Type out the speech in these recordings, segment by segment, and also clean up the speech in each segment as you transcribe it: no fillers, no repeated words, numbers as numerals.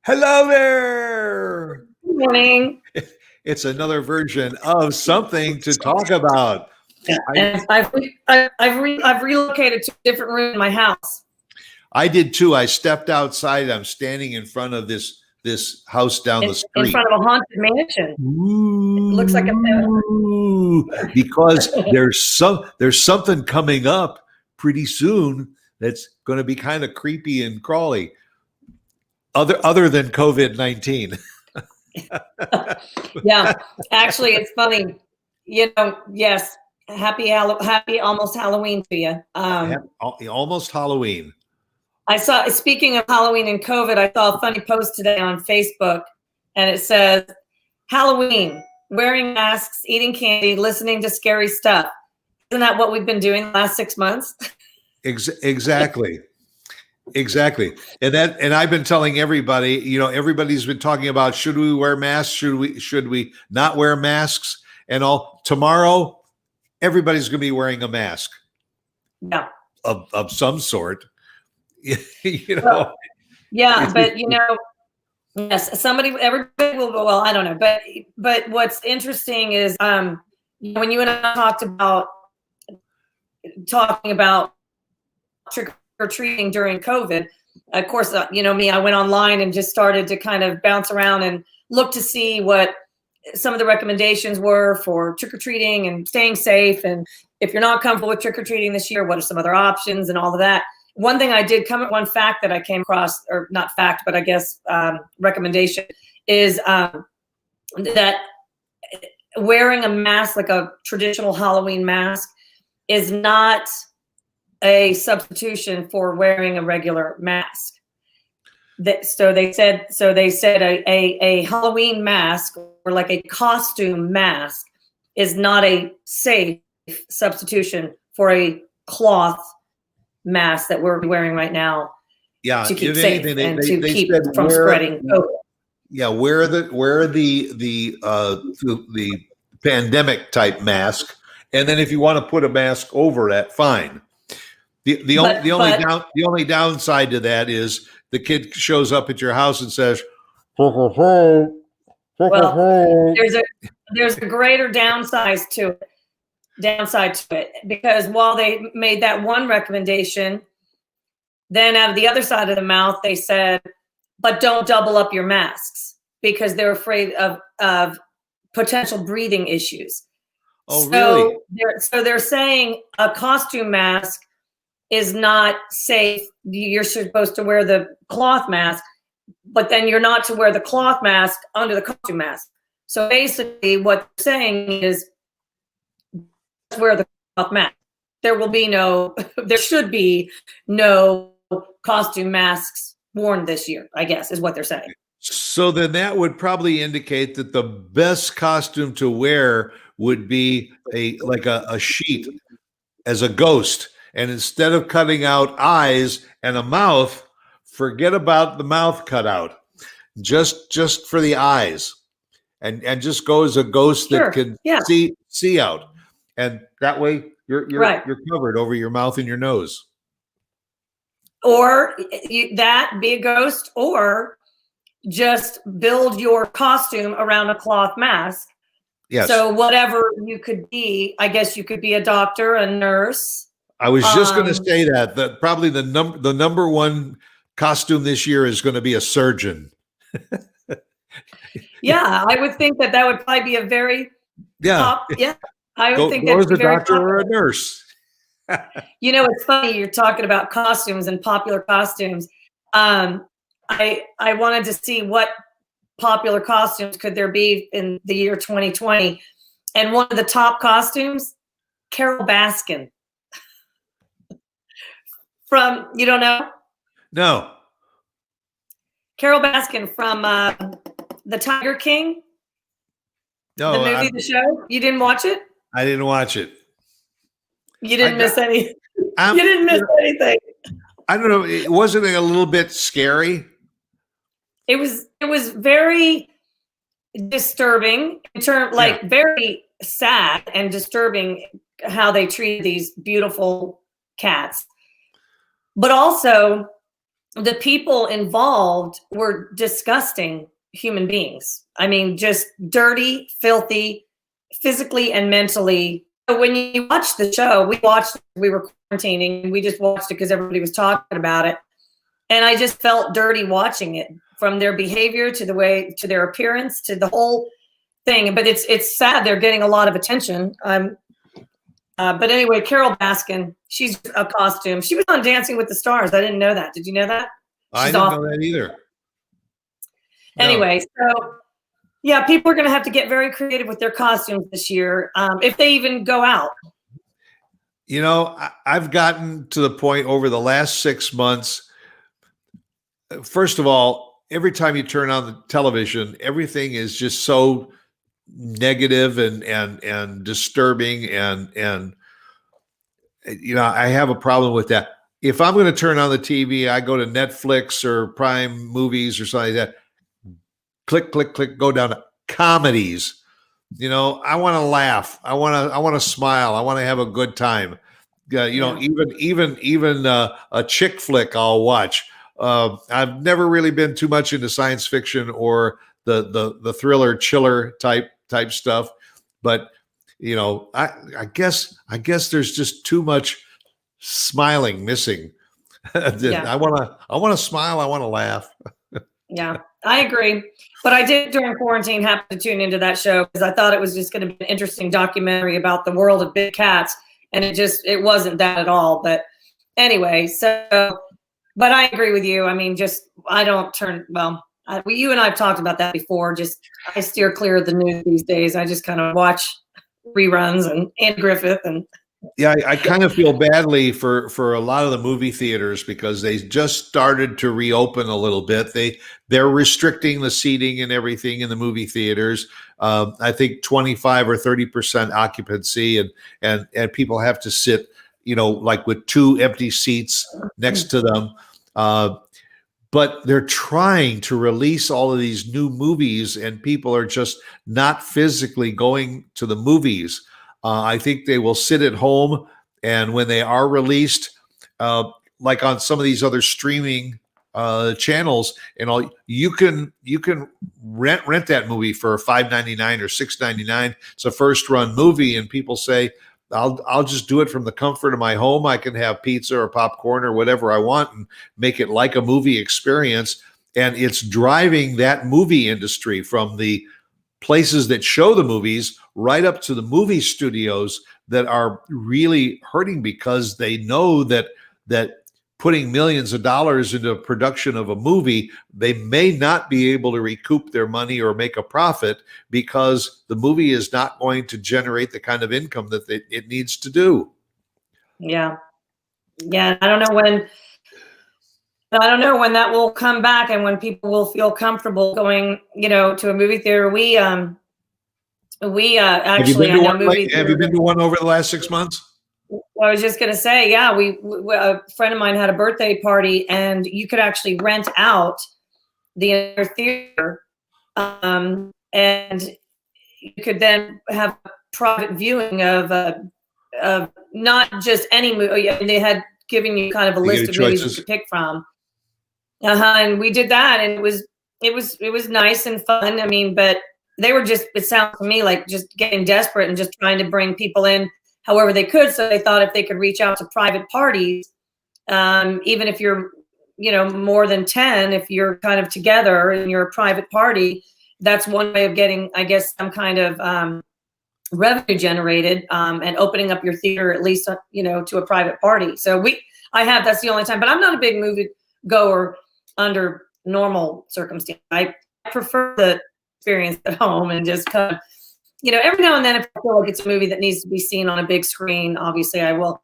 Hello there. Good morning. It's another version of something to talk about. And I've relocated to a different room in my house. I did too. I stepped outside. I'm standing in front of this house down the street. In front of a haunted mansion. Ooh, It looks like because there's something coming up pretty soon that's going to be kind of creepy and crawly. Other than COVID-19. Yeah, actually, it's funny. Yes. Happy almost Halloween to you. Almost Halloween. Speaking of Halloween and COVID, I saw a funny post today on Facebook, and it says, Halloween, wearing masks, eating candy, listening to scary stuff. Isn't that what we've been doing the last 6 months? Exactly. Exactly. And I've been telling everybody, everybody's been talking about, should we wear masks? Should we not wear masks and all? Tomorrow, everybody's going to be wearing a mask. Yeah. Of some sort. Well, yeah, but yes, everybody will, well, I don't know. But what's interesting is when you and I talking about trick or treating during COVID, of course, me, I went online and just started to kind of bounce around and look to see what some of the recommendations were for trick or treating and staying safe. And if you're not comfortable with trick or treating this year, what are some other options and all of that? One fact that I came across, or not fact, but I guess recommendation is that wearing a mask, like a traditional Halloween mask, is not a substitution for wearing a regular mask. So they said a Halloween mask, or like a costume mask, is not a safe substitution for a cloth mask that we're wearing right now. Yeah, to keep safe and to keep from spreading COVID. Yeah, wear the pandemic type mask, and then if you want to put a mask over that, fine. The only downside to that is the kid shows up at your house and says, well, there's a greater downside to it, because while they made that one recommendation, then out of the other side of the mouth they said, but don't double up your masks, because they're afraid of potential breathing issues. Oh, really? So they're saying a costume mask is not safe. You're supposed to wear the cloth mask, but then you're not to wear the cloth mask under the costume mask. So basically what they're saying is, wear the cloth mask. There should be no costume masks worn this year, I guess, is what they're saying. So then that would probably indicate that the best costume to wear would be a sheet as a ghost. And instead of cutting out eyes and a mouth, forget about the mouth cut out. Just for the eyes. And just go as a ghost that can see out. And that way you're covered over your mouth and your nose. Or that be a ghost, or just build your costume around a cloth mask. Yes. So whatever you could be, I guess you could be a doctor, a nurse. I was just going to say that probably the number one costume this year is going to be a surgeon. Yeah, I would think that would probably be a very top. Yeah, I would think that's a doctor or a nurse. It's funny you're talking about costumes and popular costumes. I wanted to see what popular costumes could there be in the year 2020, and one of the top costumes, Carole Baskin. From, you don't know? No. Carole Baskin from The Tiger King. No, the movie, the show. You didn't watch it? I didn't watch it. You didn't miss any. You didn't miss anything. I don't know. It wasn't a little bit scary. It was very disturbing in terms, very sad and disturbing how they treat these beautiful cats. But also the people involved were disgusting human beings. I mean, just dirty, filthy, physically and mentally. When you watch the show, we were quarantining, we just watched it because everybody was talking about it. And I just felt dirty watching it, from their behavior to the way, to their appearance, to the whole thing. But it's sad they're getting a lot of attention. But anyway, Carol Baskin, she's a costume. She was on Dancing with the Stars. I didn't know that. Did you know that? I didn't know that either. No. Anyway, so yeah, people are going to have to get very creative with their costumes this year, if they even go out. You know, I've gotten to the point over the last 6 months. First of all, every time you turn on the television, everything is just so negative and disturbing, and you know, I have a problem with that. If I'm going to turn on the TV, I go to Netflix or Prime Movies or something like that. Click, click, click, go down to comedies. You know, I want to laugh. I want to smile. I want to have a good time. You know, even a chick flick I'll watch. I've never really been too much into science fiction or the thriller chiller type stuff, but you know, I guess there's just too much smiling missing. Yeah. I want to smile. I want to laugh. Yeah, I agree. But I did during quarantine have to tune into that show because I thought it was just going to be an interesting documentary about the world of big cats. And it wasn't that at all. But anyway, but I agree with you. I mean, I don't turn, you and I have talked about that before. I steer clear of the news these days. I just kind of watch reruns and Andy Griffith and. Yeah, I kind of feel badly for a lot of the movie theaters because they just started to reopen a little bit. They're restricting the seating and everything in the movie theaters. I think 25 or 30% occupancy, and people have to sit, you know, like with 2 empty seats next to them. But they're trying to release all of these new movies, and people are just not physically going to the movies. I think they will sit at home, and when they are released, like on some of these other streaming channels and all, you can rent that movie for $5.99 or $6.99. It's a first run movie, and people say, I'll just do it from the comfort of my home. I can have pizza or popcorn or whatever I want and make it like a movie experience. And it's driving that movie industry from the places that show the movies right up to the movie studios that are really hurting because they know that putting millions of dollars into a production of a movie, they may not be able to recoup their money or make a profit because the movie is not going to generate the kind of income that it needs to do. Yeah. I don't know when that will come back and when people will feel comfortable going, you know, to a movie theater. We actually, have you been to one over the last 6 months? I was just going to say, yeah, a friend of mine had a birthday party, and you could actually rent out the entire theater, and you could then have a private viewing of not just any movie. They had given you kind of a list of movies you could pick from. And we did that, and it was nice and fun. I mean, but they were it sounds to me like just getting desperate and just trying to bring people in however they could. So they thought if they could reach out to private parties, even if you're, you know, more than 10, if you're kind of together and you're a private party, that's one way of getting, I guess, some kind of revenue generated, and opening up your theater at least, you know, to a private party. So that's the only time, but I'm not a big movie goer under normal circumstances. I prefer the experience at home and just kind of, you know, every now and then if I feel like it's a movie that needs to be seen on a big screen, obviously I will.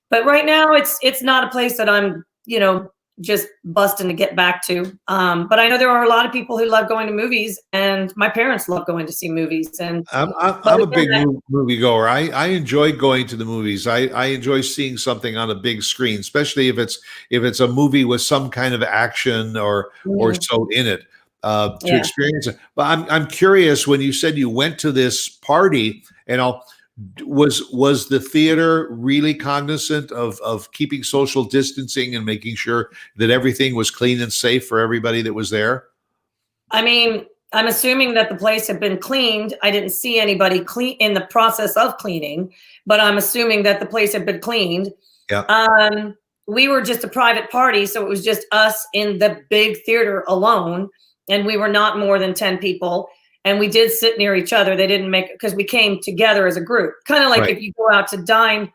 But right now it's not a place that I'm, you know, just busting to get back to. But I know there are a lot of people who love going to movies, and my parents love going to see movies. And I'm a big movie goer. I enjoy going to the movies. I enjoy seeing something on a big screen, especially if it's a movie with some kind of action or so in it. To experience it. But I'm curious, when you said you went to this party, and Was the theater really cognizant of keeping social distancing and making sure that everything was clean and safe for everybody that was there? I mean, I'm assuming that the place had been cleaned. I didn't see anybody clean in the process of cleaning, but I'm assuming that the place had been cleaned. Yeah. We were just a private party, so it was just us in the big theater alone, and we were not more than 10 people. And we did sit near each other. They didn't make, because we came together as a group. Kind of like Right. if you go out to dine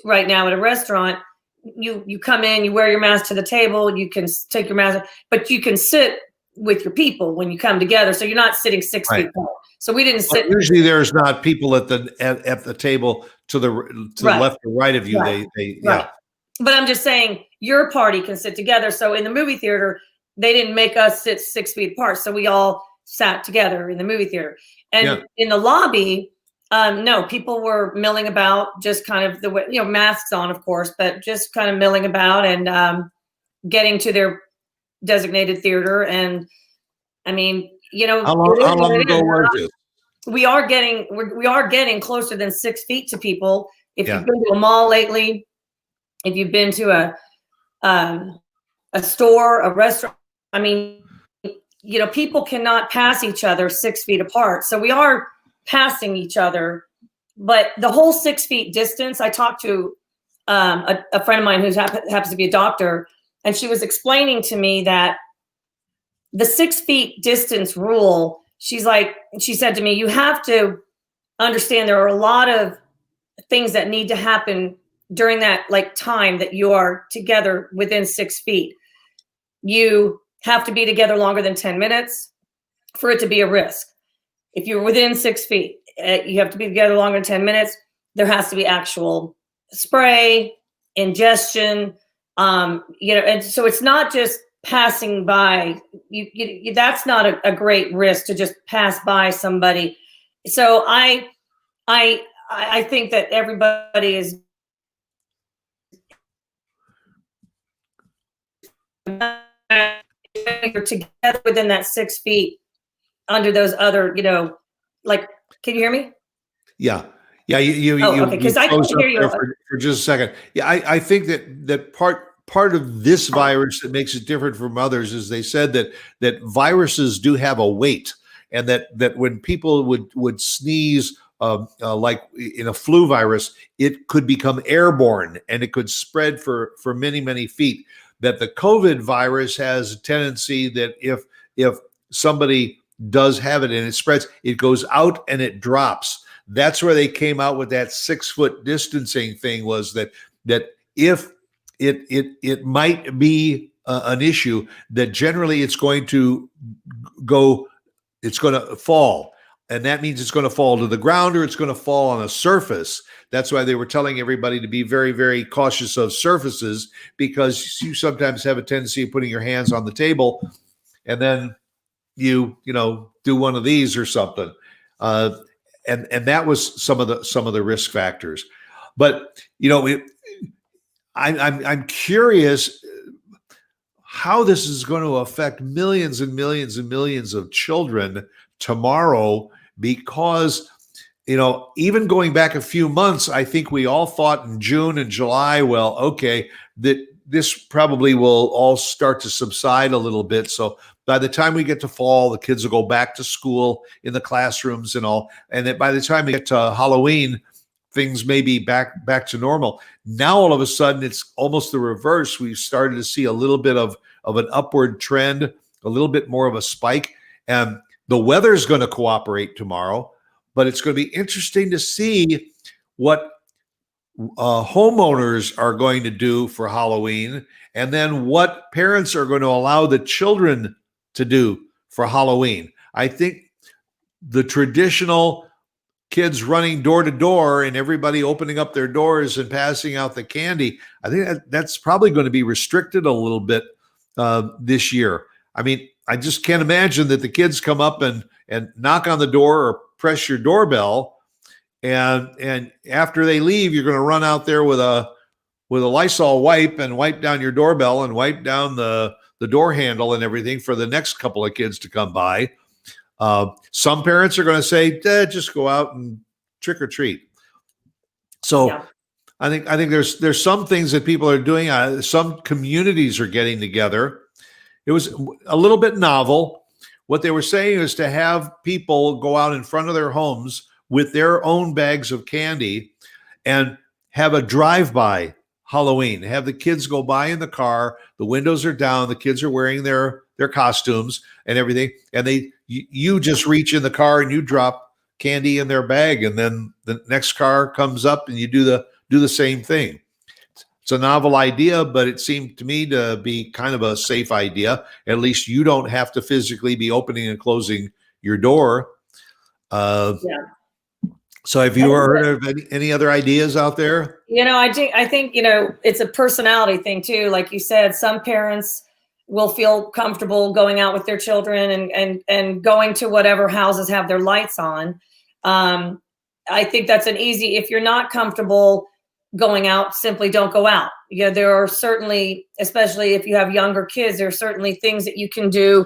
right now at a restaurant, you come in, you wear your mask to the table, you can take your mask, but you can sit with your people when you come together. So you're not sitting 6 Right. feet apart. So we didn't Well, sit. usually there's not people at the table to the Right. left or right of you. Right. They Right. yeah. But I'm just saying your party can sit together. So in the movie theater, they didn't make us sit 6 feet apart. So we all sat together in the movie theater. And Yeah. in the lobby, no, people were milling about, just kind of the way, masks on, of course, but just kind of milling about and getting to their designated theater. And I mean, How long ago was this? we are getting closer than 6 feet to people. If Yeah. you've been to a mall lately, if you've been to a store, a restaurant, I mean, people cannot pass each other 6 feet apart. So we are passing each other, but the whole 6 feet distance. I talked to a friend of mine who happens to be a doctor, and she was explaining to me that the 6 feet distance rule. She said to me, you have to understand there are a lot of things that need to happen during that time that you are together within 6 feet. You have to be together longer than 10 minutes for it to be a risk. If you're within 6 feet, you have to be together longer than 10 minutes. There has to be actual spray, ingestion, and so it's not just passing by. That's not a great risk to just pass by somebody. So I think that everybody is you're together within that 6 feet under those other, can you hear me? Yeah. Yeah. You Okay, because I froze couldn't up hear you. there for just a second. Yeah. I think that part of this virus that makes it different from others is they said that viruses do have a weight, and that when people would sneeze, like in a flu virus, it could become airborne and it could spread for many, many feet. That the COVID virus has a tendency that if somebody does have it and it spreads, it goes out and it drops. That's where they came out with that 6 foot distancing thing, was that if it might be an issue, that generally it's going to fall. And that means it's going to fall to the ground or it's going to fall on a surface. That's why they were telling everybody to be very, very cautious of surfaces, because you sometimes have a tendency of putting your hands on the table and then you do one of these or something. And that was some of the risk factors. But I'm curious how this is going to affect millions and millions and millions of children tomorrow, because even going back a few months, I think we all thought in June and July, well, okay, that this probably will all start to subside a little bit. So by the time we get to fall, the kids will go back to school in the classrooms and all. And that by the time we get to Halloween, things may be back to normal. Now, all of a sudden, it's almost the reverse. We've started to see a little bit of an upward trend, a little bit more of a spike. And the weather's going to cooperate tomorrow, but it's going to be interesting to see what homeowners are going to do for Halloween, and then what parents are going to allow the children to do for Halloween. I think the traditional kids running door to door and everybody opening up their doors and passing out the candy, I think that's probably going to be restricted a little bit this year. I mean, I just can't imagine that the kids come up and knock on the door or press your doorbell, and after they leave, you're going to run out there with a Lysol wipe and wipe down your doorbell and wipe down the door handle and everything for the next couple of kids to come by. Some parents are going to say, just go out and trick or treat. So Yeah. I think there's some things that people are doing. Some communities are getting together. It was a little bit novel. What they were saying is to have people go out in front of their homes with their own bags of candy and have a drive-by Halloween. Have the kids go by in the car. The windows are down. The kids are wearing their costumes and everything. And you just reach in the car and you drop candy in their bag, and then the next car comes up and you do the same thing. It's a novel idea, but it seemed to me to be kind of a safe idea. At least you don't have to physically be opening and closing your door. Yeah. So have you heard of any other ideas out there? I think, it's a personality thing too. Like you said, some parents will feel comfortable going out with their children and going to whatever houses have their lights on. I think that's if you're not comfortable going out, simply don't go out. There are certainly, especially if you have younger kids, there are certainly things that you can do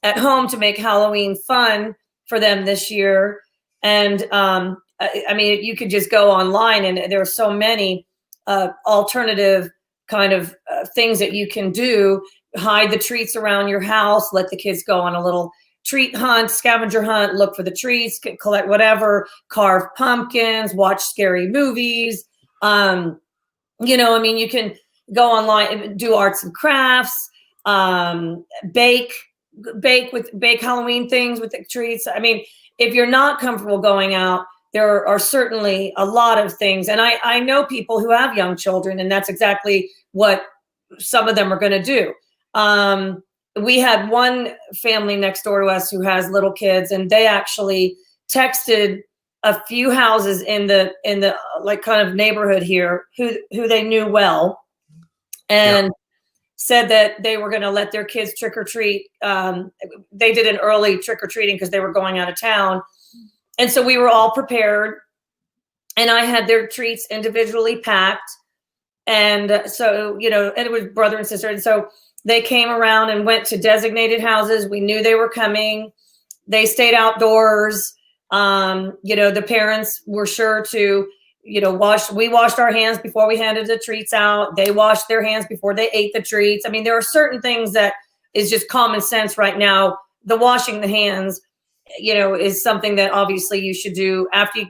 at home to make Halloween fun for them this year. And you could just go online, and there are so many alternative kind of things that you can do. Hide the treats around your house. Let the kids go on a little treat hunt, scavenger hunt, look for the treats, collect whatever, carve pumpkins, watch scary movies. You can go online, do arts and crafts, bake Halloween things with the treats. I mean, if you're not comfortable going out, there are certainly a lot of things. And I know people who have young children, and that's exactly what some of them are going to do. We had one family next door to us who has little kids, and they actually texted a few houses in the like kind of neighborhood here who they knew well, and said that they were going to let their kids trick or treat. They did an early trick or treating because they were going out of town. And so we were all prepared, and I had their treats individually packed. And so, and it was brother and sister. And so they came around and went to designated houses. We knew they were coming. They stayed outdoors. The parents were sure to, we washed our hands before we handed the treats out. They washed their hands before they ate the treats. I mean, there are certain things that is just common sense right now. The washing the hands, is something that obviously you should do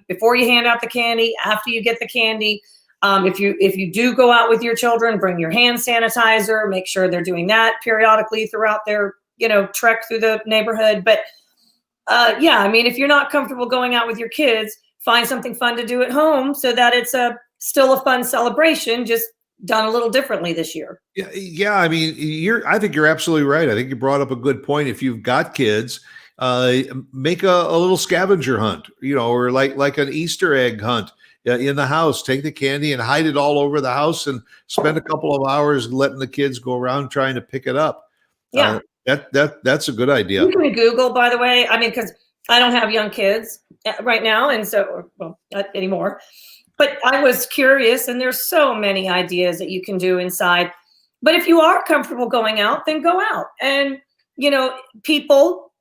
before you hand out the candy, after you get the candy. If you do go out with your children, bring your hand sanitizer, make sure they're doing that periodically throughout their, trek through the neighborhood. But if you're not comfortable going out with your kids, find something fun to do at home so that it's still a fun celebration, just done a little differently this year. Yeah. I mean, I think you're absolutely right. I think you brought up a good point. If you've got kids, make a little scavenger hunt, or like an Easter egg hunt in the house. Take the candy and hide it all over the house, and spend a couple of hours letting the kids go around trying to pick it up. Yeah. That's a good idea. You can Google, by the way. I mean, because I don't have young kids right now, and so, well, not anymore. But I was curious, and there's so many ideas that you can do inside. But if you are comfortable going out, then go out. And, people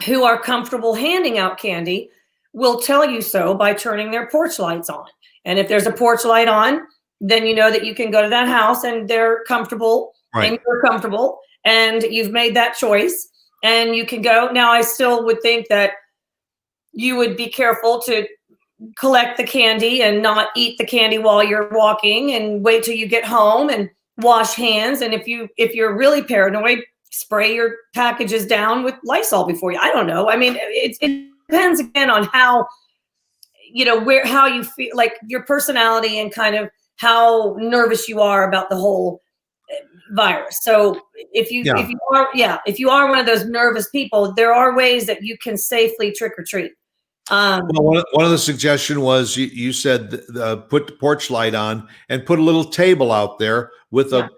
who are comfortable handing out candy will tell you so by turning their porch lights on. And if there's a porch light on, then you know that you can go to that house and they're comfortable, right, and you're comfortable, and you've made that choice, and you can go. Now, I still would think that you would be careful to collect the candy and not eat the candy while you're walking, and wait till you get home and wash hands. And if you're really paranoid, spray your packages down with Lysol before you. I don't know. I mean, it depends again on how, how you feel, like your personality, and kind of how nervous you are about the whole virus. So if you are one of those nervous people, there are ways that you can safely trick or treat. Well, one of the suggestion was you said put the porch light on and put a little table out there with a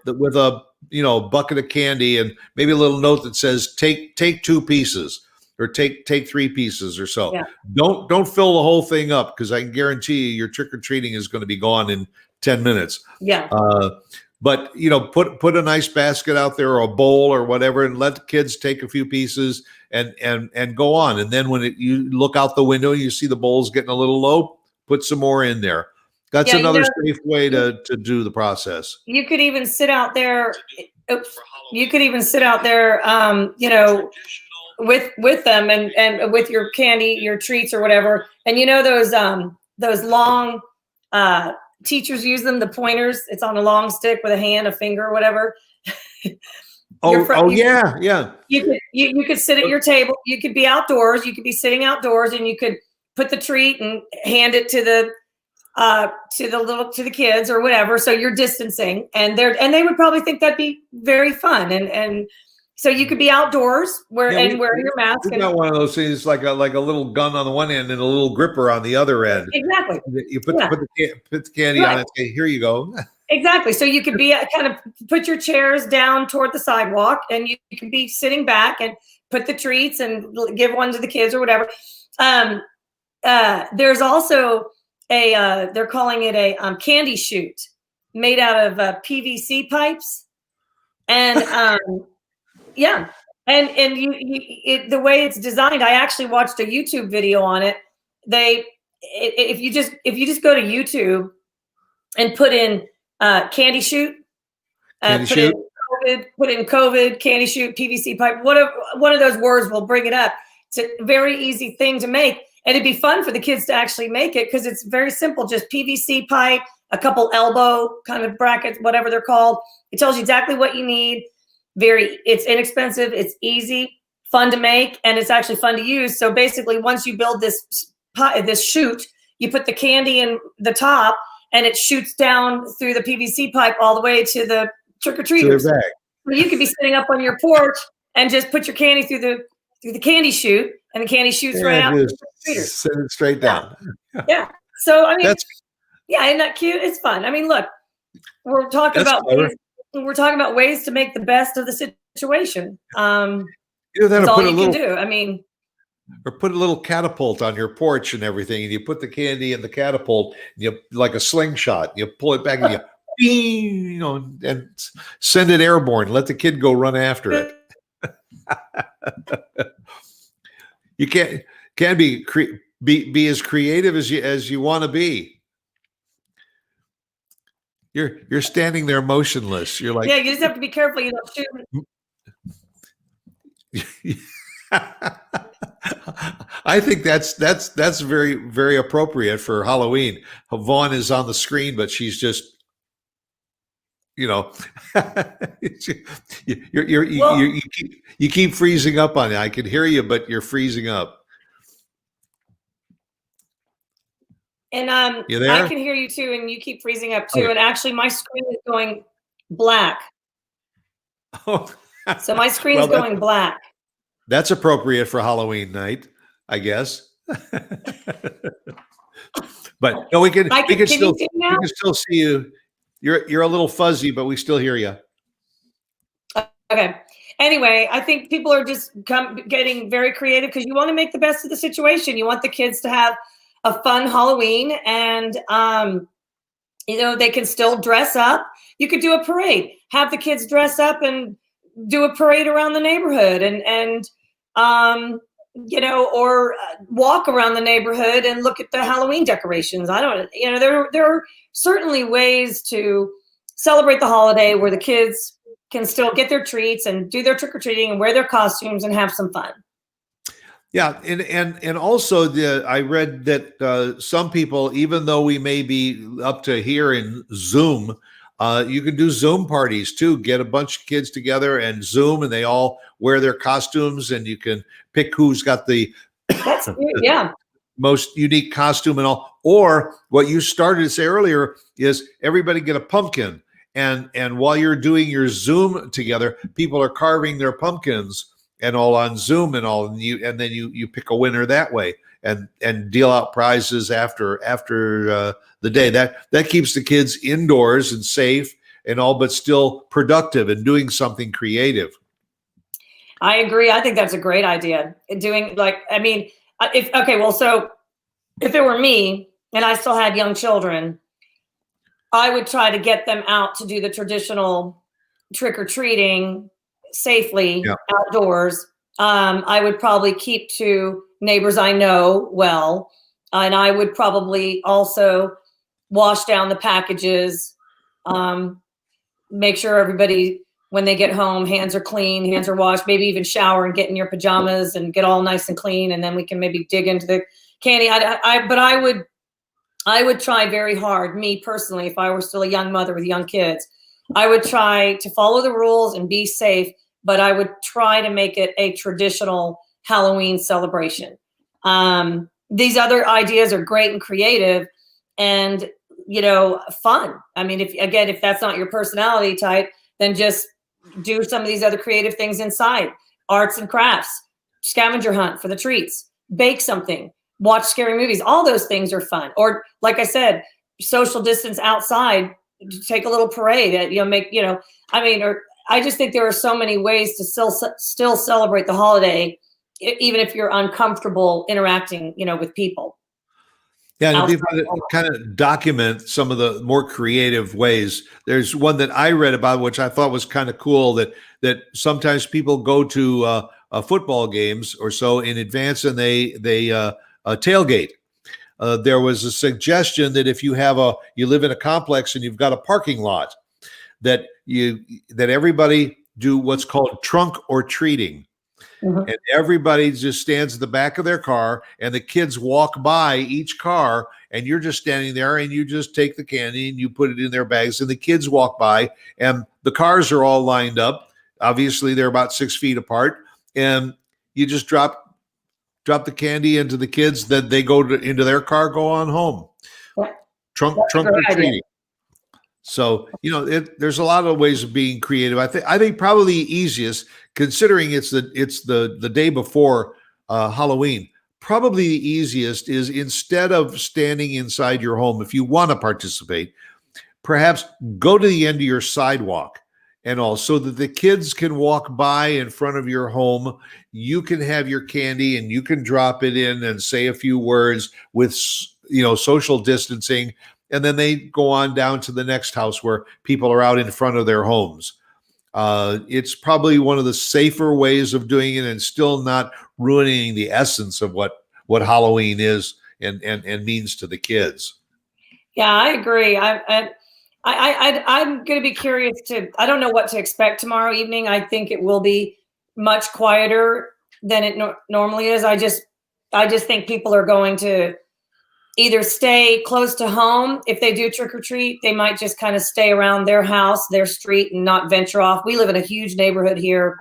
bucket of candy, and maybe a little note that says take 2 pieces, or take 3 pieces or so. Yeah. Don't fill the whole thing up, because I can guarantee you your trick or treating is going to be gone in 10 minutes. Yeah. But put a nice basket out there, or a bowl or whatever, and let the kids take a few pieces and go on. And then when you look out the window and you see the bowl's getting a little low, put some more in there. That's Yeah, another safe way to do the process. you could even sit out there. Oops, you could even sit out there, with them and with your candy, your treats or whatever. And those long teachers use them, the pointers. It's on a long stick with a hand, a finger, or whatever. Yeah. You could sit at your table. You could be outdoors. You could be sitting outdoors, and you could put the treat and hand it to the kids or whatever. So you're distancing, and they would probably think that'd be very fun. And so you could be outdoors wearing your mask. We got one of those things like a little gun on the one end and a little gripper on the other end. Exactly. You put the candy on it. Say, here you go. Exactly. So you could be kind of put your chairs down toward the sidewalk, and you can be sitting back and put the treats and give one to the kids or whatever. There's also they're calling it a candy chute made out of PVC pipes, and yeah, and the way it's designed, I actually watched a YouTube video on it. If you just go to YouTube and put in candy chute, put in COVID, candy chute, PVC pipe, whatever, one of those words will bring it up. It's a very easy thing to make, and it'd be fun for the kids to actually make it because it's very simple. Just PVC pipe, a couple elbow kind of brackets, whatever they're called. It tells you exactly what you need. It's inexpensive, it's easy, fun to make, and it's actually fun to use. So basically, once you build this chute, you put the candy in the top, and it shoots down through the PVC pipe all the way to the trick-or-treaters. So you could be sitting up on your porch and just put your candy through the candy chute, and the candy shoots right out. Send it straight down. Yeah. So I mean, isn't that cute? It's fun. I mean, look, we're talking about ways to make the best of the situation. That's all you can do. I mean. Or put a little catapult on your porch and everything, and you put the candy in the catapult, and like a slingshot. You pull it back and and send it airborne. Let the kid go run after it. You can be as creative as you want to be. You're standing there motionless. You're like, yeah, you just have to be careful you don't shoot. I think that's very, very appropriate for Halloween. Vaughn is on the screen, but she's just, you keep freezing up on it. I can hear you, but you're freezing up. And you there? I can hear you too, and you keep freezing up too. Okay. And actually, my screen is going black. Oh, so my screen is going black. That's appropriate for Halloween night, I guess. But no, we can still see you. You're a little fuzzy, but we still hear you. Okay. Anyway, I think people are just getting very creative because you want to make the best of the situation. You want the kids to have a fun Halloween, and they can still dress up. You could do a parade. Have the kids dress up and do a parade around the neighborhood, and or walk around the neighborhood and look at the Halloween decorations. There are certainly ways to celebrate the holiday where the kids can still get their treats and do their trick-or-treating and wear their costumes and have some fun. Yeah, and also I read that some people, even though we may be up to here in Zoom, you can do Zoom parties too. Get a bunch of kids together and Zoom, and they all wear their costumes, and you can pick who's got the most unique costume and all. Or what you started to say earlier is everybody get a pumpkin, and while you're doing your Zoom together, people are carving their pumpkins and all on Zoom and all, and then you pick a winner that way and deal out prizes after the day. That keeps the kids indoors and safe and all, but still productive and doing something creative. I agree. I think that's a great idea. So if it were me and I still had young children, I would try to get them out to do the traditional trick-or-treating safely outdoors. I would probably keep to neighbors I know well, and I would probably also wash down the packages, make sure everybody, when they get home, hands are clean, hands are washed, maybe even shower and get in your pajamas and get all nice and clean. And then we can maybe dig into the candy. But I would try very hard, me personally, if I were still a young mother with young kids, I would try to follow the rules and be safe, but I would try to make it a traditional Halloween celebration. These other ideas are great and creative and, fun. I mean, if that's not your personality type, then just do some of these other creative things inside. Arts and crafts, scavenger hunt for the treats, bake something, watch scary movies. All those things are fun. Or like I said, social distance outside, take a little parade, I just think there are so many ways to still celebrate the holiday, even if you're uncomfortable interacting, with people. Yeah, and if you kind of document some of the more creative ways, there's one that I read about, which I thought was kind of cool, that sometimes people go to football games or so in advance, and they tailgate. There was a suggestion that if you live in a complex and you've got a parking lot, that everybody do what's called trunk or treating. Mm-hmm. And everybody just stands at the back of their car, and the kids walk by each car, and you're just standing there, and you just take the candy and you put it in their bags, and the kids walk by, and the cars are all lined up. Obviously, they're about 6 feet apart, and you just drop the candy into the kids, that they go into their car, go on home. Yeah. Trunk or treating. So, there's a lot of ways of being creative. I think probably the easiest, considering it's the day before Halloween, probably the easiest is, instead of standing inside your home, if you want to participate, perhaps go to the end of your sidewalk and all, so that the kids can walk by in front of your home. You can have your candy and you can drop it in and say a few words with, social distancing. And then they go on down to the next house where people are out in front of their homes. It's probably one of the safer ways of doing it, and still not ruining the essence of what Halloween is and means to the kids. Yeah, I agree. I'm going to be curious I don't know what to expect tomorrow evening. I think it will be much quieter than it normally is. I just think people are going to either stay close to home. If they do trick or treat, they might just kind of stay around their house, their street, and not venture off. We live in a huge neighborhood here,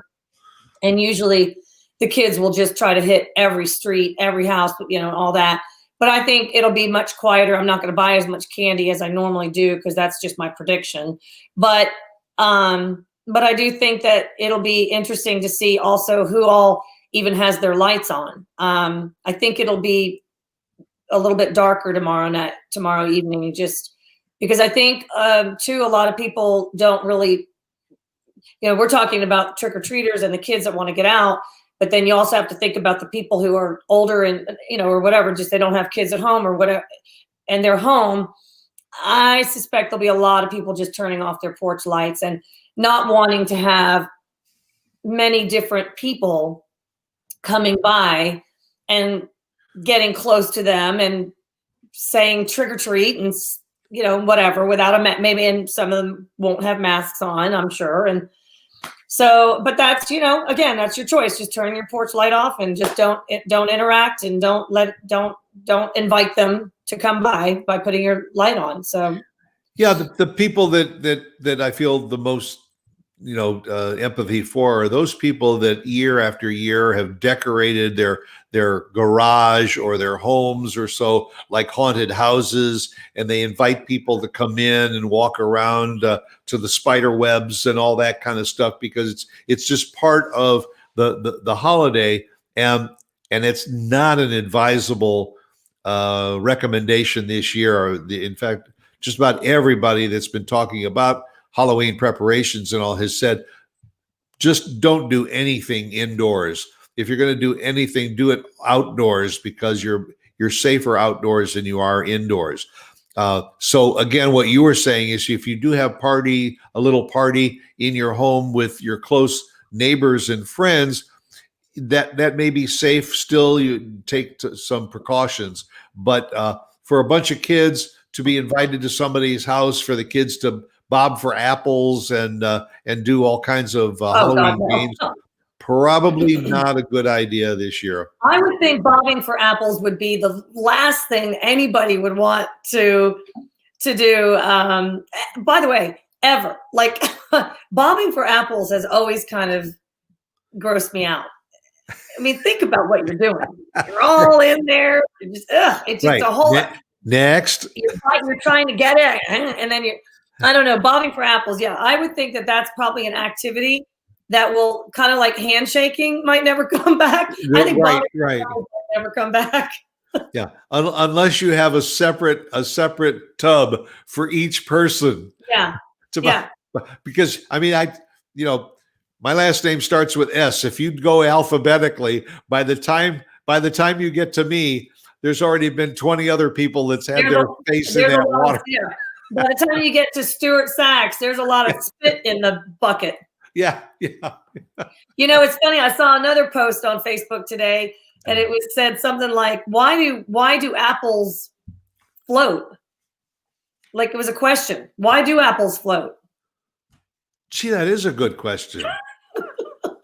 and usually the kids will just try to hit every street, every house, all that. But I think it'll be much quieter. I'm not going to buy as much candy as I normally do, because that's just my prediction. But I do think that it'll be interesting to see also who all even has their lights on. I think it'll be a little bit darker tomorrow evening, just because I think too, a lot of people don't really, we're talking about trick-or-treaters and the kids that want to get out, but then you also have to think about the people who are older and, or whatever, just they don't have kids at home or whatever, and they're home. I suspect there'll be a lot of people just turning off their porch lights and not wanting to have many different people coming by and getting close to them and saying trick or treat and, whatever, without maybe, and some of them won't have masks on, I'm sure. And so, but that's, again, that's your choice. Just turn your porch light off and just don't interact, and don't invite them to come by putting your light on. So, yeah, the people that I feel the most, empathy for are those people that year after year have decorated their garage or their homes or so like haunted houses, and they invite people to come in and walk around to the spider webs and all that kind of stuff, because it's just part of the holiday, and it's not an advisable recommendation this year. In fact, just about everybody that's been talking about Halloween preparations and all has said, just don't do anything indoors. If you're going to do anything, do it outdoors, because you're safer outdoors than you are indoors. So again, what you were saying is, if you do have a little party in your home with your close neighbors and friends, that may be safe still. You take some precautions, but for a bunch of kids to be invited to somebody's house for the kids to bob for apples and do all kinds of Oh, God, Halloween no. games. Probably not a good idea this year. I would think bobbing for apples would be the last thing anybody would want to do. By the way, ever, like bobbing for apples has always kind of grossed me out. I mean, think about what you're doing. You're all in there. It's just Right. a whole. Next. You're trying to get it, and then I don't know, bobbing for apples. Yeah, I would think that that's probably an activity that will kind of like handshaking might never come back. I think Right. bobbing for apples might never come back. Yeah, unless you have a separate tub for each person. Yeah. Yeah. Because I mean, my last name starts with S. If you go alphabetically, by the time you get to me, there's already been 20 other people that's had their face in that water. By the time you get to Stuart Sachs, there's a lot of spit in the bucket. Yeah. It's funny. I saw another post on Facebook today, and it said something like, "Why do apples float?" Like it was a question. Why do apples float? Gee, that is a good question.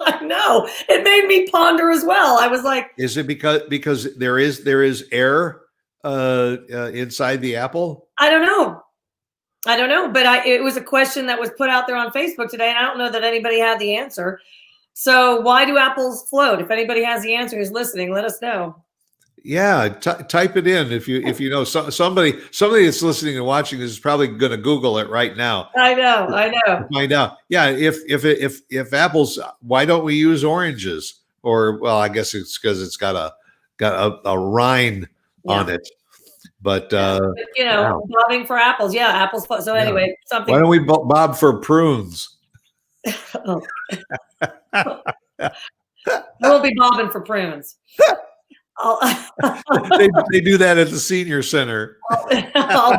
I know. It made me ponder as well. I was like, is it because there is air inside the apple? I don't know, but it was a question that was put out there on Facebook today, and I don't know that anybody had the answer. So why do apples float? If anybody has the answer who's listening, let us know. Yeah, type it in if you know somebody that's listening and watching this is probably going to Google it right now. I know. To find out. Yeah, if apples, why don't we use oranges? Or well, I guess it's because it's got a rind on it. But wow. Bobbing for apples, yeah, apples. So anyway, something. Why don't we bob for prunes? I will be bobbing for prunes. They do that at the senior center. I'll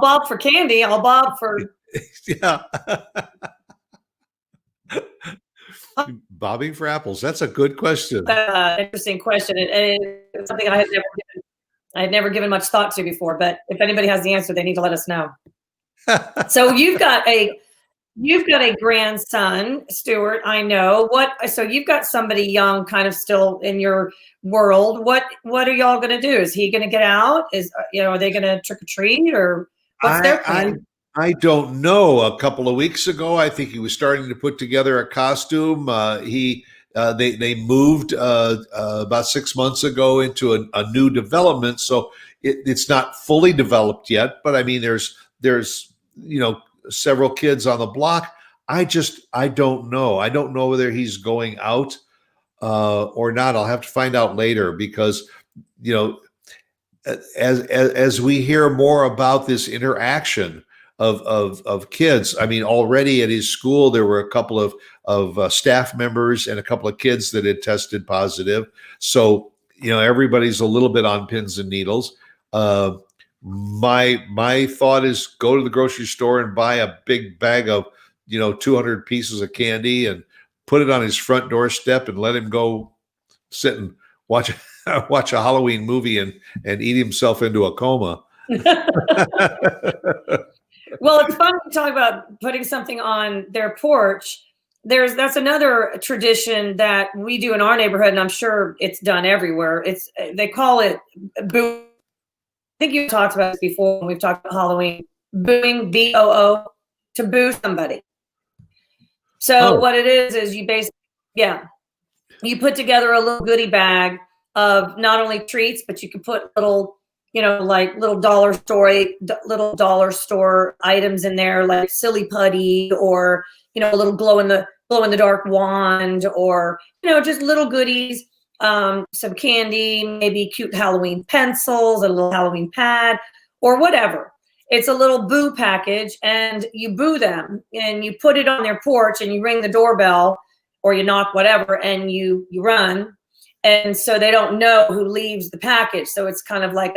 bob for candy. I'll bob for bobbing for apples. That's a good question. Interesting question, and it's something I had never given much thought to before. But if anybody has the answer, they need to let us know. So you've got a grandson, Stuart. I know. So you've got somebody young, kind of still in your world. What are y'all going to do? Is he going to get out? Are they going to trick or treat, or what's their plan? I don't know. A couple of weeks ago, I think he was starting to put together a costume. They moved about 6 months ago into a new development, so it's not fully developed yet. But I mean, there's several kids on the block. I don't know. I don't know whether he's going out or not. I'll have to find out later because, as we hear more about this interaction of kids, I mean, already at his school, there were a couple of staff members and a couple of kids that had tested positive. So, everybody's a little bit on pins and needles. My thought is go to the grocery store and buy a big bag of 200 pieces of candy and put it on his front doorstep and let him go sit and watch a Halloween movie and eat himself into a coma. Well, it's fun to talk about putting something on their porch. That's another tradition that we do in our neighborhood, and I'm sure it's done everywhere. They call it boo. I think you talked about this before when we've talked about Halloween. Booing, BOO, to boo somebody. So what it is you basically, you put together a little goodie bag of not only treats, but you can put little, like little dollar store items in there, like silly putty or, a little glow in the dark wand or, just little goodies. Some candy, maybe cute Halloween pencils, a little Halloween pad, or whatever. It's a little boo package, and you boo them, and you put it on their porch, and you ring the doorbell, or you knock, whatever, and you run, and so they don't know who leaves the package. So it's kind of like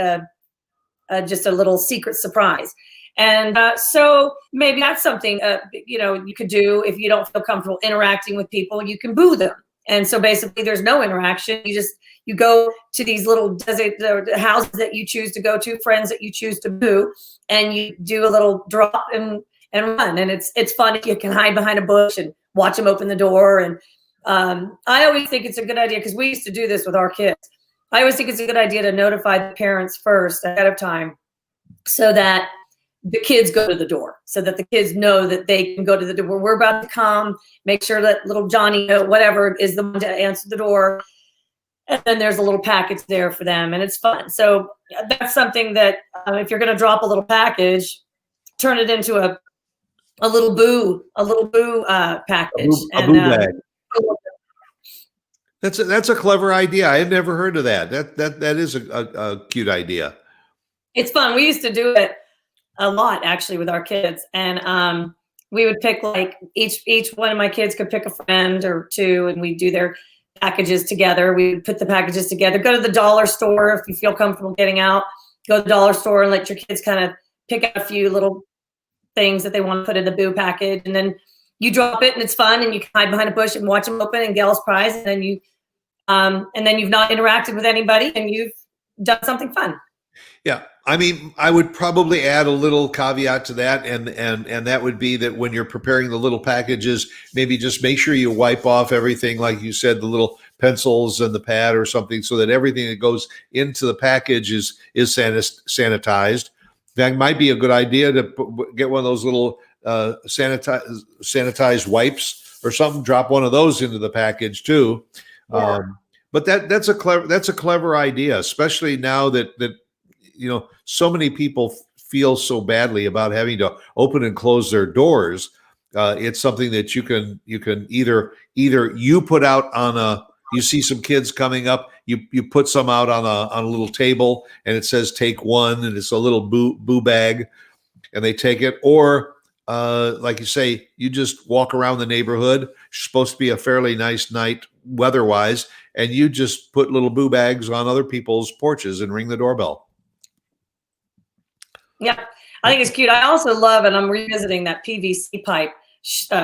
just a little secret surprise. And so maybe that's something you could do if you don't feel comfortable interacting with people. You can boo them. And so basically there's no interaction. You go to these little houses that you choose to go to, friends that you choose to boo, and you do a little drop and run. And it's fun if you can hide behind a bush and watch them open the door. And I always think it's a good idea, because we used to do this with our kids. I always think it's a good idea to notify the parents first ahead of time, so that the kids go to the door, so that the kids know that they can go to the door. We're about to come. Make sure that little Johnny, whatever, is the one to answer the door. And then there's a little package there for them, and it's fun. So that's something that if you're going to drop a little package, turn it into a little boo package. A boo bag. That's a clever idea. I had never heard of that. That is a cute idea. It's fun. We used to do it a lot, actually, with our kids. And we would pick, like, each one of my kids could pick a friend or two, and we'd do their packages together. We would put the packages together. Go to the dollar store if you feel comfortable getting out. Go to the dollar store and let your kids kind of pick out a few little things that they want to put in the boo package. And then you drop it, and it's fun, and you can hide behind a bush and watch them open and get all surprised. And then you've not interacted with anybody, and you've done something fun. Yeah. I mean, I would probably add a little caveat to that, and that would be that when you're preparing the little packages, maybe just make sure you wipe off everything, like you said, the little pencils and the pad or something, so that everything that goes into the package is sanitized. That might be a good idea to get one of those little sanitized wipes or something. Drop one of those into the package too. Yeah. But that's a clever idea, especially now that so many people feel so badly about having to open and close their doors. It's something that you can either you put out on you see some kids coming up, you put some out on a little table, and it says take one, and it's a little boo bag, and they take it. Or like you say, you just walk around the neighborhood. It's supposed to be a fairly nice night weather-wise, and you just put little boo bags on other people's porches and ring the doorbell. Yeah, I think it's cute. I also love, and I'm revisiting that PVC pipe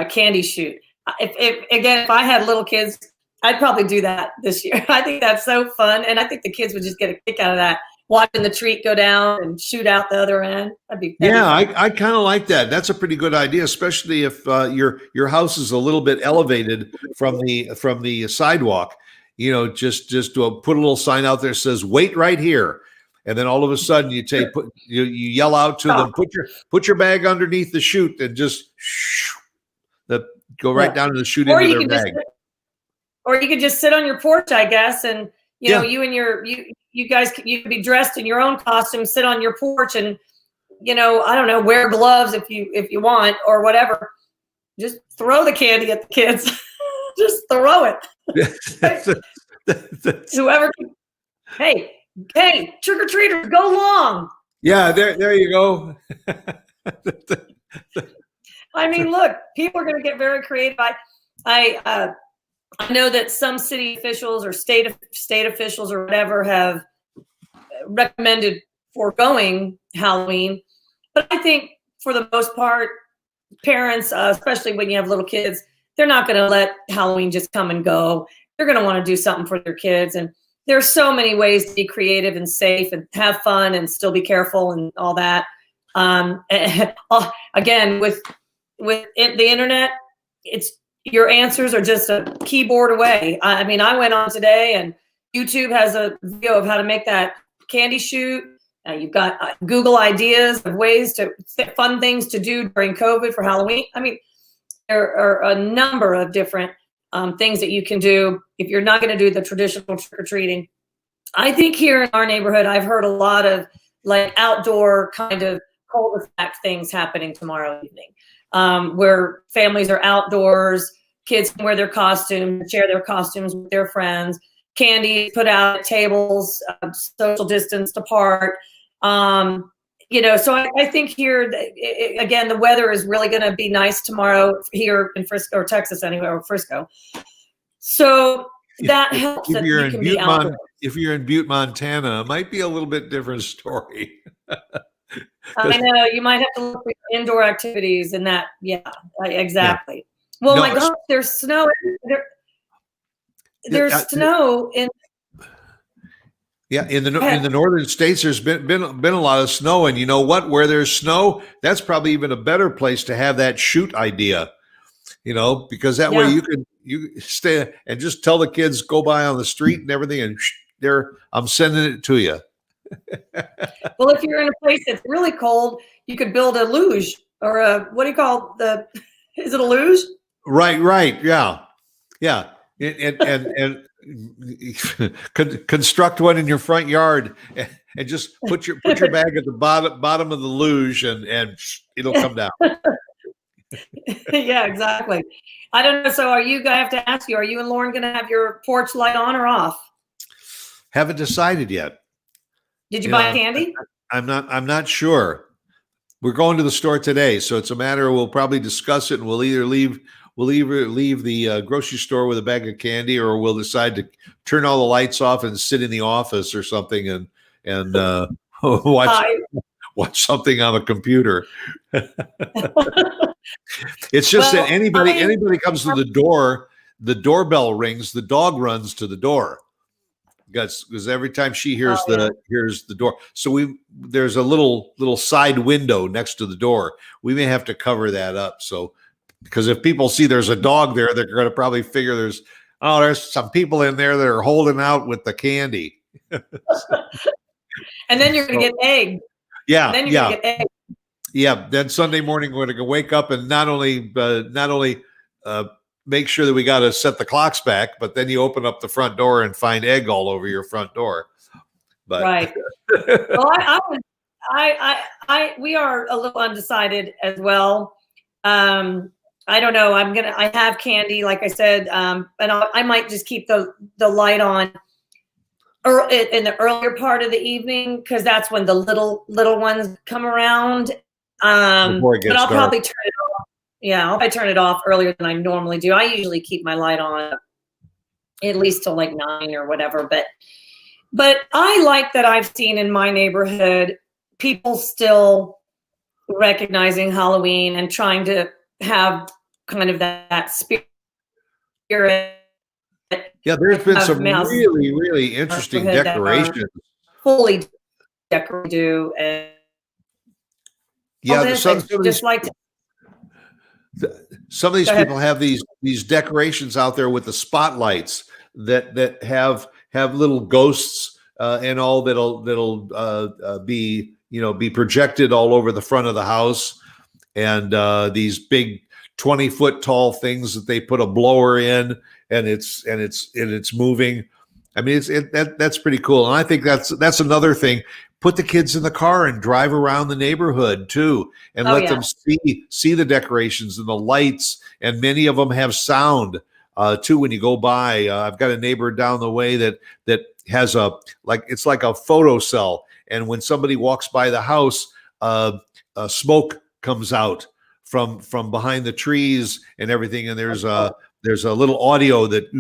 candy shoot. If I had little kids, I'd probably do that this year. I think that's so fun, and I think the kids would just get a kick out of that, watching the treat go down and shoot out the other end. That'd be I kind of like that. That's a pretty good idea, especially if your house is a little bit elevated from the sidewalk. Just to put a little sign out there that says "Wait right here." And then all of a sudden you yell out to them, put your bag underneath the chute, and just go right down to the chute into their bag. Or you could just sit on your porch, I guess, and you and you guys, you could be dressed in your own costume, sit on your porch, and I don't know, wear gloves if you want, or whatever. Just throw the candy at the kids. Just throw it. Whoever. Hey, trick-or-treaters, go long. Yeah, there you go. I mean, look, people are going to get very creative. I know that some city officials or state officials or whatever have recommended foregoing Halloween. But I think for the most part, parents, especially when you have little kids, they're not going to let Halloween just come and go. They're going to want to do something for their kids. And there's so many ways to be creative and safe and have fun and still be careful and all that. Again, with the internet, your answers are just a keyboard away. I mean, I went on today, and YouTube has a video of how to make that candy shoot. You've got Google ideas of ways to fun things to do during COVID for Halloween. I mean, there are a number of different things that you can do if you're not going to do the traditional trick-or-treating. I think here in our neighborhood, I've heard a lot of like outdoor kind of cul-de-sac things happening tomorrow evening, where families are outdoors, kids can wear their costumes, share their costumes with their friends, candy put out at tables, social distanced apart. So I think here, again, the weather is really going to be nice tomorrow here in Frisco, or Texas anyway, or Frisco. So that helps. If you're in Butte, Montana, it might be a little bit different story. I know, you might have to look for indoor activities and that. Yeah, exactly. Yeah. Well, my gosh, there's snow. there's snow in. Yeah, in the northern states, there's been a lot of snow, and you know what? Where there's snow, that's probably even a better place to have that shoot idea. You know, because that way you stay and just tell the kids go by on the street and everything, and I'm sending it to you. Well, if you're in a place that's really cold, you could build a luge or what do you call is it a luge? Right. Yeah. And construct one in your front yard and just put your bag at the bottom of the luge and it'll come down. Yeah, exactly. I don't know. So I have to ask you, are you and Lauren going to have your porch light on or off? Haven't decided yet. Did you buy candy? I'm not sure. We're going to the store today, so it's a matter of we'll probably discuss it, and we'll either leave the grocery store with a bag of candy, or we'll decide to turn all the lights off and sit in the office or something and watch something on the computer. It's just that anybody comes to the door, the doorbell rings, the dog runs to the door. Because every time she hears hears the door, so there's a little side window next to the door. We may have to cover that up. So, because if people see there's a dog there, they're going to probably figure there's some people in there that are holding out with the candy. And then you're going to get egged. Yeah, then you're going to get egged. Yeah. Then Sunday morning we're going to wake up and not only make sure that we got to set the clocks back, but then you open up the front door and find egg all over your front door. But right. Well, we are a little undecided as well. I don't know. I have candy, like I said, and I might just keep the light on in the earlier part of the evening, because that's when the little ones come around. But I'll probably turn it off. Yeah, I'll probably turn it off earlier than I normally do. I usually keep my light on at least till like 9 or whatever. But I like that I've seen in my neighborhood people still recognizing Halloween and trying to have kind of that spirit. Yeah, there's been some really, really interesting decorations. Fully decorated. And yeah, some of these people have these decorations out there with the spotlights that have little ghosts and all that'll be projected all over the front of the house, and these big 20-foot tall things that they put a blower in, and it's moving. I mean, that's pretty cool, and I think that's another thing. Put the kids in the car and drive around the neighborhood too, and let them see the decorations and the lights. And many of them have sound too when you go by. I've got a neighbor down the way that has it's like a photo cell, and when somebody walks by the house, smoke comes out from behind the trees and everything, and there's a little audio that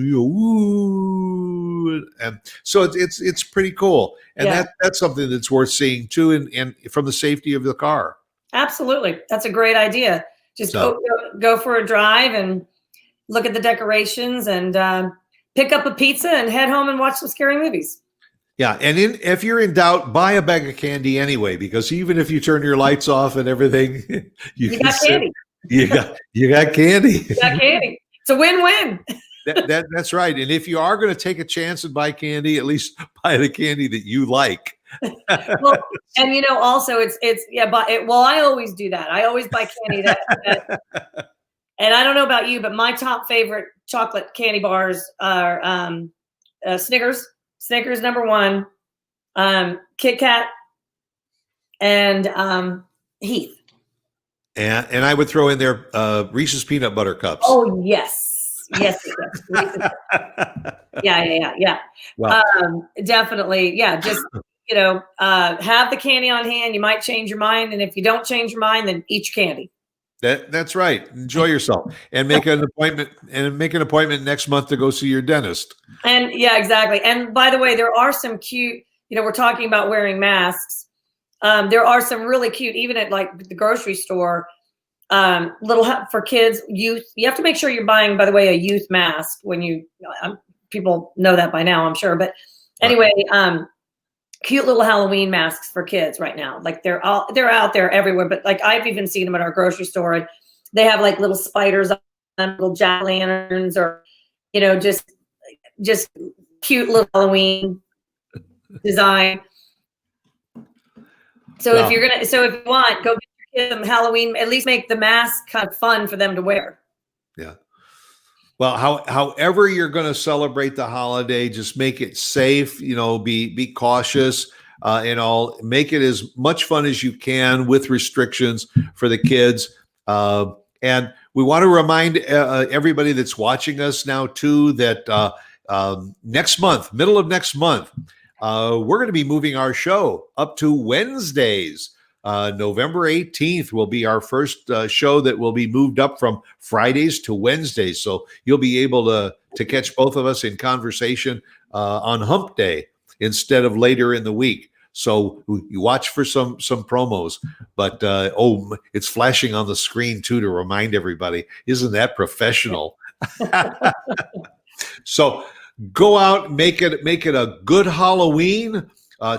and so it's pretty cool, and that's something that's worth seeing too, and from the safety of the car. Absolutely, that's a great idea. Just go for a drive and look at the decorations, and pick up a pizza and head home and watch some scary movies. Yeah, and if you're in doubt, buy a bag of candy anyway, because even if you turn your lights off and everything, you got candy. You got candy. You got candy. It's a win-win. That's right. And if you are going to take a chance and buy candy, at least buy the candy that you like. Well, and also I always do that. I always buy candy that and I don't know about you, but my top favorite chocolate candy bars are Snickers. Snickers #1, Kit Kat, and Heath. And I would throw in there Reese's peanut butter cups. Oh yes. Yeah. Wow. Definitely. Yeah. Just have the candy on hand. You might change your mind, and if you don't change your mind, then eat your candy. That's right. Enjoy yourself, and make an appointment. And make an appointment next month to go see your dentist. And yeah, exactly. And by the way, there are some cute. We're talking about wearing masks. There are some really cute, even at like the grocery store. Little for kids, youth. You have to make sure you're buying, by the way, a youth mask when you people know that by now, I'm sure. But anyway, cute little Halloween masks for kids right now. Like they're out there everywhere. But like I've even seen them at our grocery store. And they have like little spiders on them, little jack-o'-lanterns, or just cute little Halloween design. So if you want, go get your kids some Halloween, at least make the mask kind of fun for them to wear. Yeah. Well, however you're going to celebrate the holiday, just make it safe, be cautious, and all. Make it as much fun as you can with restrictions for the kids. And we want to remind everybody that's watching us now too, that next month, middle of next month, we're going to be moving our show up to Wednesdays. November 18th will be our first show that will be moved up from Fridays to Wednesdays. So you'll be able to catch both of us in conversation on Hump Day instead of later in the week. So you watch for some promos, but it's flashing on the screen too to remind everybody. Isn't that professional? So go out, make it a good Halloween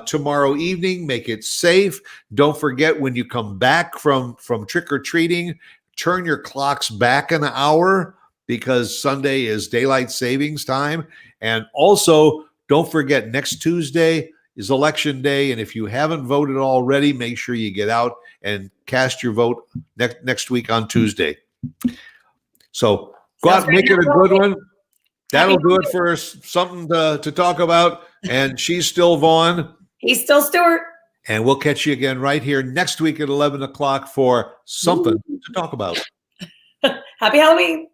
tomorrow evening. Make it safe. Don't forget, when you come back from trick-or-treating, turn your clocks back an hour, because Sunday is daylight savings time. And also, don't forget, next Tuesday is election day. And if you haven't voted already, make sure you get out and cast your vote next week on Tuesday. So go out and make it a good one. That'll do it for something to talk about. And she's still Vaughn. He's still Stuart. And we'll catch you again right here next week at 11 o'clock for something to talk about. Happy Halloween.